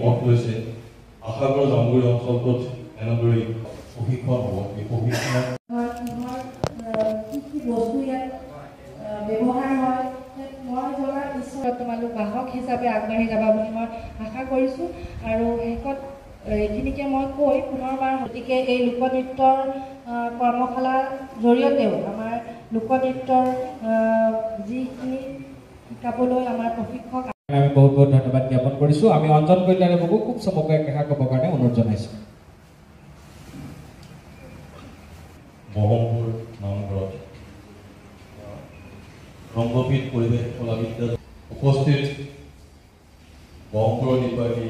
মত লৈছে আশা কৰোঁ জামুগুৰি অঞ্চলটোত এনেদৰে প্ৰশিক্ষণ হ'ব এই প্ৰশিক্ষণ ব্যৱহাৰ হয় মই জনাৰ পিছত তোমালোক বাহক হিচাপে আগবাঢ়ি যাবা বুলি মই আশা কৰিছোঁ আৰু শেষত এইখিনিকে মই কৈ পুনৰবাৰ গতিকে এই লোকনৃত্যৰ কৰ্মশালাৰ জৰিয়তেও আমাৰ লোকনৃত্যৰ যিখিনি শিকাবলৈ আমাৰ প্ৰশিক্ষক আমি বহুত বহুত ধন্যবাদ জ্ঞাপন কৰিছোঁ। আমি অঞ্জন কল্যাণে বাবু খুব চমুকৈ একেষাৰ ক'বৰ কাৰণে অনুৰোধ জনাইছোঁ। মহমপুৰ নামঘৰত ৰংগপীঠ পৰিৱেশ কলা বিদ্যালয় উপস্থিত মহমপুৰৰ নিৰ্বাহী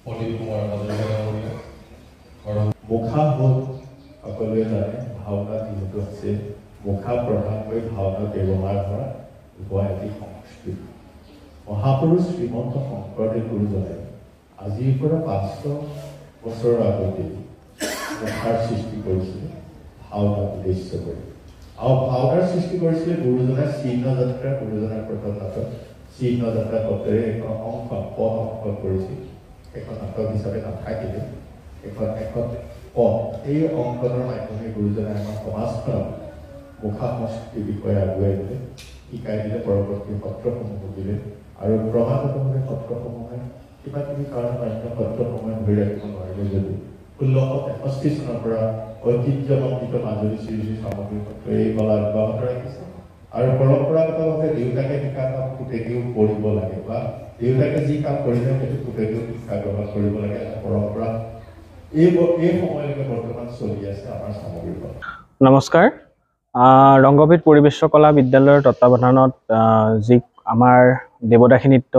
প্ৰদীপ কুমাৰ হাজৰিকা ডাঙৰীয়া আৰু মুখা হ'ল সকলোৱে জানে ভাওনা যিহেতু আছে মুখা প্ৰধানকৈ ভাওনা ব্যৱহাৰ কৰা গুৱাহাটী সংস্কৃতি মহাপুৰুষ শ্ৰীমন্ত শংকৰদেৱ গুৰুজনাই আজিৰ পৰা 500 বছৰৰ আগতে মুখাৰ সৃষ্টি কৰিছিলে ভাওনা উদ্দেশ্য কৰি আৰু ভাওনাৰ সৃষ্টি কৰিছিলে গুৰুজনাই চিহ্ন যাত্ৰা গুৰুজনাৰ প্ৰথম নাটক চিহ্ন যাত্ৰা পত্ৰেৰে এখন অংকন পদ অংকন কৰিছিল এখন নাটক হিচাপে নাথাকিলে এখন পদ এই অংকনৰ মাধ্যমে গুৰুজনাই আমাৰ সমাজখনক মুখা সংস্কৃতিৰ বিষয়ে আগুৱাই দিলে শিকাই দিলে পৰৱৰ্তী সত্ৰসমূহ দিলে আৰু ক্ৰমাগতভাৱে সত্ৰসমূহে কিবা কিবি কাৰণ অন্য সত্ৰসমূহে ধৰি ৰাখিব নোৱাৰিলে যদি 1663 চনৰ পৰা ঐতিহ্যমণ্ডিত মাজুলী শ্ৰী শ্ৰী সামগ্ৰী সত্ৰই এই কলা অব্যাহত ৰাখিছে আৰু পৰম্পৰাগতভাৱে দেউতাকে শিকা কাম পুতেকেও কৰিব লাগে বা দেউতাকে যি কাম কৰিলে সেইটো পুতেকেও শিক্ষা গ্ৰহণ কৰিব লাগে এটা পৰম্পৰা এই সময়লৈকে বৰ্তমান চলি আছে আমাৰ সামগ্ৰী সত্ৰ। নমস্কাৰ ৰংগপীঠ পৰিৱেশ কলা বিদ্যালয়ৰ তত্ত্বাৱধানত যি আমাৰ দেৱদাসী নৃত্য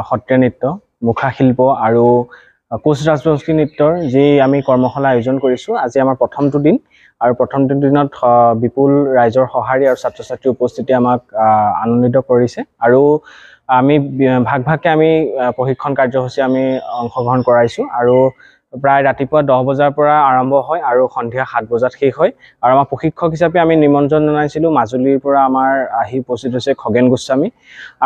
সত্ৰীয়া নৃত্য মুখা শিল্প আৰু কোচ ৰাজবংশী নৃত্যৰ যি আমি কৰ্মশালা আয়োজন কৰিছোঁ আজি আমাৰ প্ৰথমটো দিন আৰু প্ৰথমটো দিনত বিপুল ৰাইজৰ সঁহাৰি আৰু ছাত্ৰ ছাত্ৰীৰ উপস্থিতি আমাক আনন্দিত কৰিছে আৰু আমি ভাগ ভাগকৈ আমি প্ৰশিক্ষণ কাৰ্যসূচী আমি অংশগ্ৰহণ কৰাইছোঁ আৰু প্ৰায় ৰাতিপুৱা 10 বজাৰ পৰা আৰম্ভ হয় আৰু সন্ধিয়া 7 বজাত শেষ হয় আৰু আমাৰ প্ৰশিক্ষক হিচাপে আমি নিমন্ত্ৰণ জনাইছিলোঁ মাজুলীৰ পৰা আমাৰ আহি উপস্থিত হৈছে খগেন গোস্বামী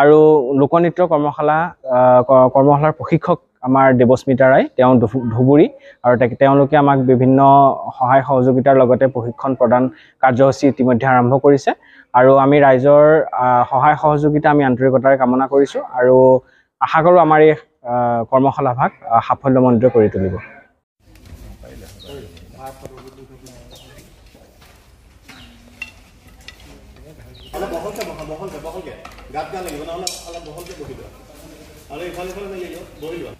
আৰু লোকনৃত্য কৰ্মশালাৰ প্ৰশিক্ষক আমাৰ দেৱস্মিতা ৰায় তেওঁ ধুবুৰী আৰু তেওঁলোকে আমাক বিভিন্ন সহায় সহযোগিতাৰ লগতে প্ৰশিক্ষণ প্ৰদান কাৰ্যসূচী ইতিমধ্যে আৰম্ভ কৰিছে আৰু আমি ৰাইজৰ সহায় সহযোগিতা আমি আন্তৰিকতাৰে কামনা কৰিছোঁ আৰু আশা কৰোঁ আমাৰ এই কৰ্মশালাভাগ সাফল্যমণ্ডিত কৰি তুলিব। গাত গা লাগিব নহ'লে অলপ বহলকৈ বহি লোৱা আৰু ইফালে মেলি লোৱা বহি লোৱা